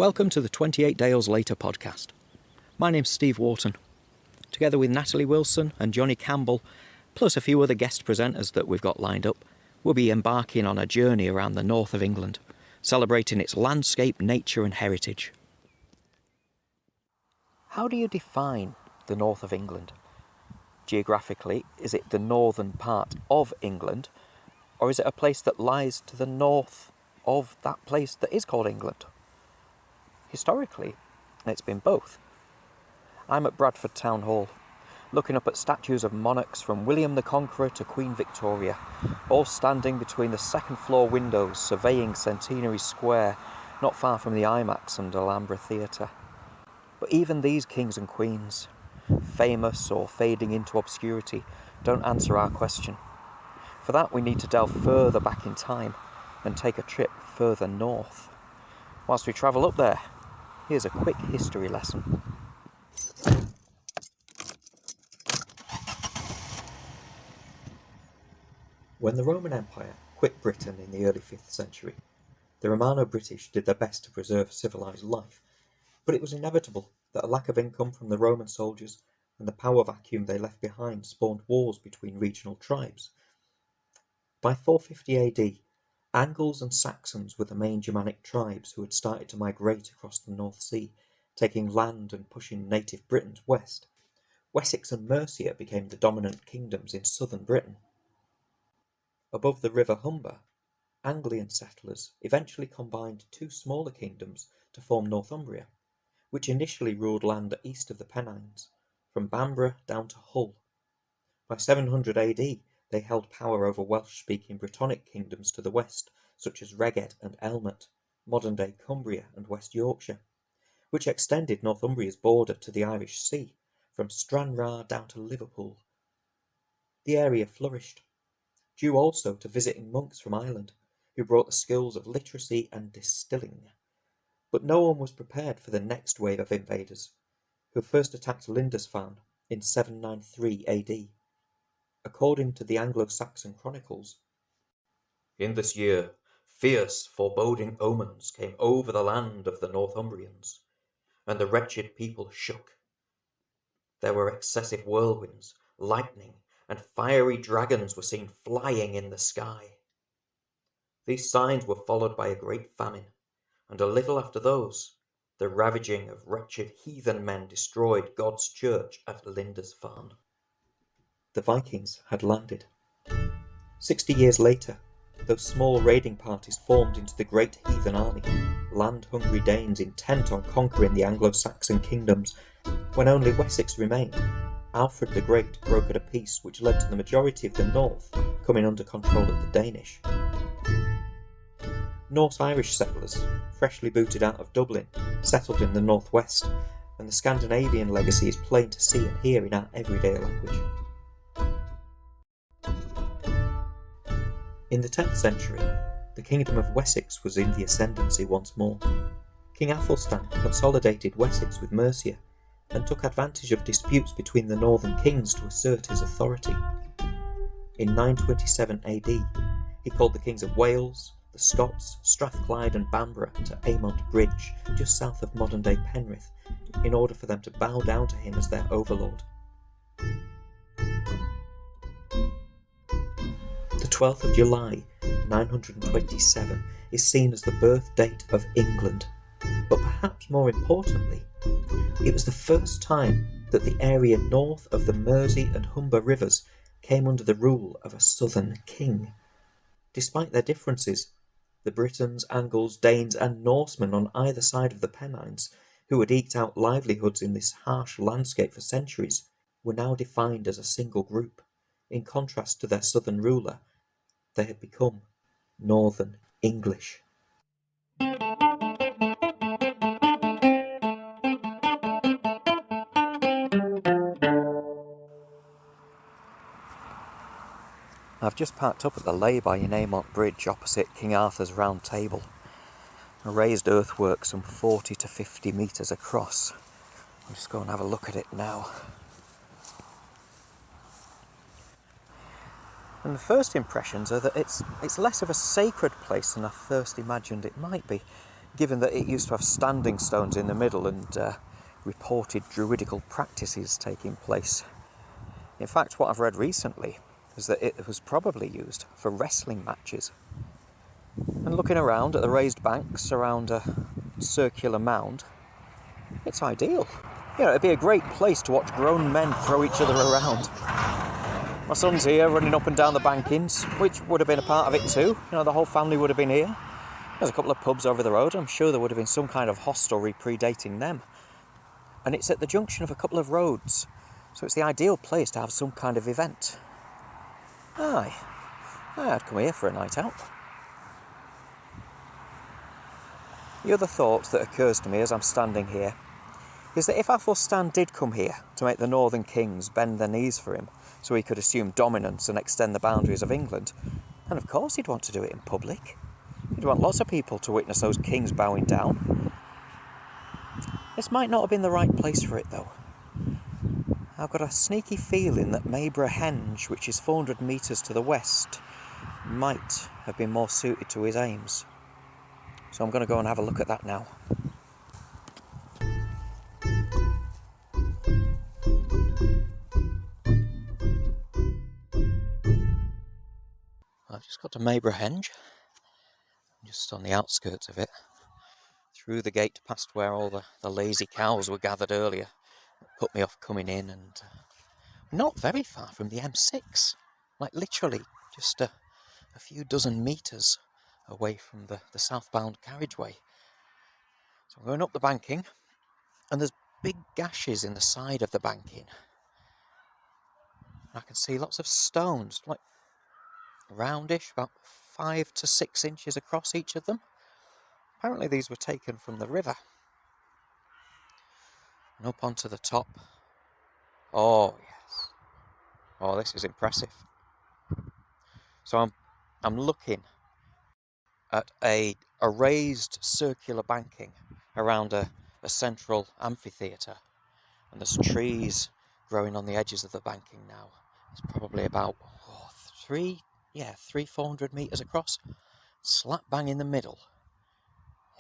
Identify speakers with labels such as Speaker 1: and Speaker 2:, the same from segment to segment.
Speaker 1: Welcome to the 28 Dales Later podcast. My name's Steve Wharton. Together with Natalie Wilson and Johnny Campbell, plus a few other guest presenters that we've got lined up, we'll be embarking on a journey around the north of England, celebrating its landscape, nature and heritage. How do you define the north of England? Geographically, is it the northern part of England, or is it a place that lies to the north of that place that is called England? Historically, it's been both. I'm at Bradford Town Hall, looking up at statues of monarchs from William the Conqueror to Queen Victoria, all standing between the second floor windows surveying Centenary Square, not far from the IMAX and Alhambra Theatre. But even these kings and queens, famous or fading into obscurity, don't answer our question. For that we need to delve further back in time and take a trip further north. Whilst we travel up there, here's a quick history lesson.
Speaker 2: When the Roman Empire quit Britain in the early 5th century, the Romano-British did their best to preserve civilised life, but it was inevitable that a lack of income from the Roman soldiers and the power vacuum they left behind spawned wars between regional tribes. By 450 AD, Angles and Saxons were the main Germanic tribes who had started to migrate across the North Sea, taking land and pushing native Britons west. Wessex and Mercia became the dominant kingdoms in southern Britain. Above the River Humber, Anglian settlers eventually combined two smaller kingdoms to form Northumbria, which initially ruled land east of the Pennines, from Bamborough down to Hull. By 700 AD, they held power over Welsh-speaking Brittonic kingdoms to the west, such as Reged and Elmet, modern-day Cumbria and West Yorkshire, which extended Northumbria's border to the Irish Sea, from Stranraer down to Liverpool. The area flourished, due also to visiting monks from Ireland, who brought the skills of literacy and distilling. But no one was prepared for the next wave of invaders, who first attacked Lindisfarne in 793 AD. According to the Anglo-Saxon chronicles, "In this year, fierce foreboding omens came over the land of the Northumbrians, and the wretched people shook. There were excessive whirlwinds, lightning, and fiery dragons were seen flying in the sky. These signs were followed by a great famine, and a little after those, the ravaging of wretched heathen men destroyed God's church at Lindisfarne." The Vikings had landed. 60 years later, those small raiding parties formed into the Great Heathen Army, land-hungry Danes intent on conquering the Anglo-Saxon kingdoms. When only Wessex remained, Alfred the Great brokered a peace which led to the majority of the north coming under control of the Danish. Norse-Irish settlers, freshly booted out of Dublin, settled in the northwest, and the Scandinavian legacy is plain to see and hear in our everyday language. In the 10th century, the Kingdom of Wessex was in the ascendancy once more. King Athelstan consolidated Wessex with Mercia and took advantage of disputes between the northern kings to assert his authority. In 927 AD, he called the kings of Wales, the Scots, Strathclyde and Bamborough to Aymont Bridge, just south of modern-day Penrith, in order for them to bow down to him as their overlord. The 12th of July, 927, is seen as the birth date of England, but perhaps more importantly, it was the first time that the area north of the Mersey and Humber rivers came under the rule of a southern king. Despite their differences, the Britons, Angles, Danes and Norsemen on either side of the Pennines, who had eked out livelihoods in this harsh landscape for centuries, were now defined as a single group. In contrast to their southern ruler, they had become Northern English.
Speaker 1: I've just parked up at the lay-by in Aymont Bridge opposite King Arthur's Round Table. A raised earthwork some 40 to 50 metres across. I'll just go and have a look at it now. And the first impressions are that it's less of a sacred place than I first imagined it might be. given that it used to have standing stones in the middle and reported druidical practices taking place. In fact, what I've read recently is that it was probably used for wrestling matches. And looking around at the raised banks around a circular mound, it's ideal. You know, it'd be a great place to watch grown men throw each other around. My son's here running up and down the bankings, which would have been a part of it too. You know, the whole family would have been here. There's a couple of pubs over the road. I'm sure there would have been some kind of hostelry predating them. And it's at the junction of a couple of roads, so it's the ideal place to have some kind of event. Aye, I'd come here for a night out. The other thought that occurs to me as I'm standing here is that if Athelstan did come here to make the northern kings bend their knees for him so he could assume dominance and extend the boundaries of England, then of course he'd want to do it in public. He'd want lots of people to witness those kings bowing down. This might not have been the right place for it though. I've got a sneaky feeling that Mabrehenge, which is 400 metres to the west, might have been more suited to his aims. So I'm going to go and have a look at that now. I've just got to Mabrehenge, just on the outskirts of it, through the gate past where all the lazy cows were gathered earlier. It put me off coming in, and not very far from the M6, like literally just a few dozen metres away from the southbound carriageway. So I'm going up the banking, and there's big gashes in the side of the banking. I can see lots of stones, like roundish, about 5 to 6 inches across each of them. Apparently these were taken from the river. And up onto the top. Oh yes. Oh, this is impressive. So I'm looking at a raised circular banking around a central amphitheatre, and there's trees growing on the edges of the banking now. It's probably about 400 metres across. Slap bang in the middle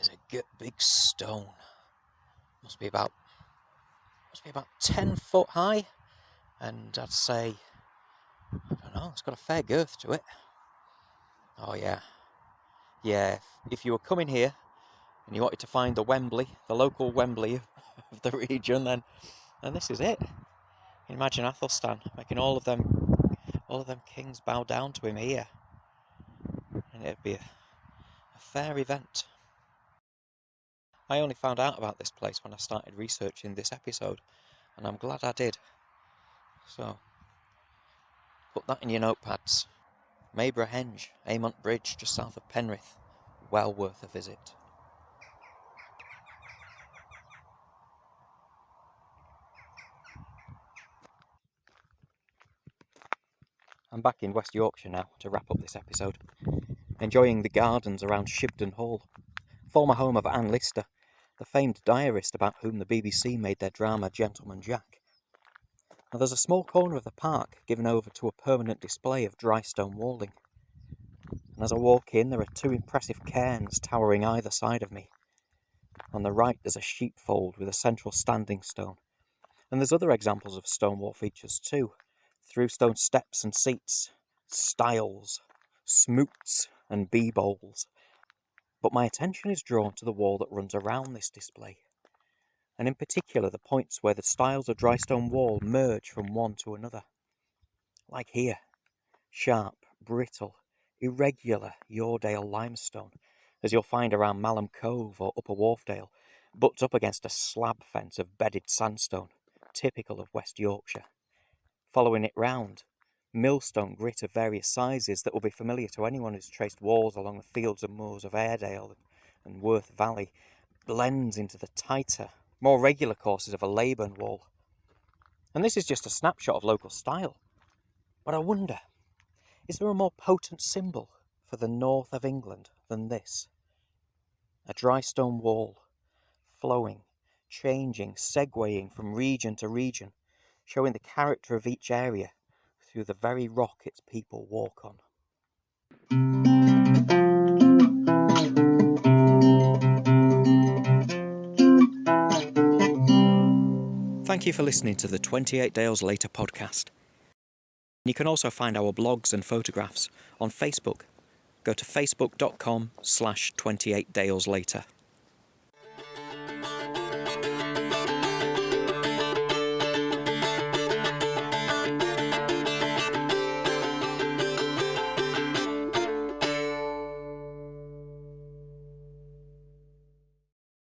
Speaker 1: is a big stone. Must be about 10 foot high, and I'd say, I don't know, it's got a fair girth to it. Oh yeah, if you were coming here and you wanted to find the local Wembley of the region, then this is it. Imagine Athelstan making all of them kings bow down to him here, and it'd be a fair event. I only found out about this place when I started researching this episode, and I'm glad I did. So, put that in your notepads. Mabrehenge, Amont Bridge, just south of Penrith. Well worth a visit. I'm back in West Yorkshire now to wrap up this episode, enjoying the gardens around Shibden Hall, former home of Anne Lister, the famed diarist about whom the BBC made their drama Gentleman Jack. Now there's a small corner of the park given over to a permanent display of dry stone walling. And as I walk in, there are 2 impressive cairns towering either side of me. On the right there's a sheepfold with a central standing stone. And there's other examples of stone wall features too. Through stone steps and seats, stiles, smoots and bee bowls. But my attention is drawn to the wall that runs around this display, and in particular the points where the stiles of dry stone wall merge from one to another. Like here, sharp, brittle, irregular Yoredale limestone, as you'll find around Malham Cove or Upper Wharfdale, butts up against a slab fence of bedded sandstone, typical of West Yorkshire. Following it round, millstone grit of various sizes that will be familiar to anyone who's traced walls along the fields and moors of Airedale and Worth Valley, blends into the tighter, more regular courses of a Leyburn wall. And this is just a snapshot of local style. But I wonder, is there a more potent symbol for the north of England than this? A dry stone wall, flowing, changing, segueing from region to region, showing the character of each area through the very rock its people walk on. Thank you for listening to the 28 Days Later podcast. You can also find our blogs and photographs on Facebook. Go to facebook.com/28 Days Later.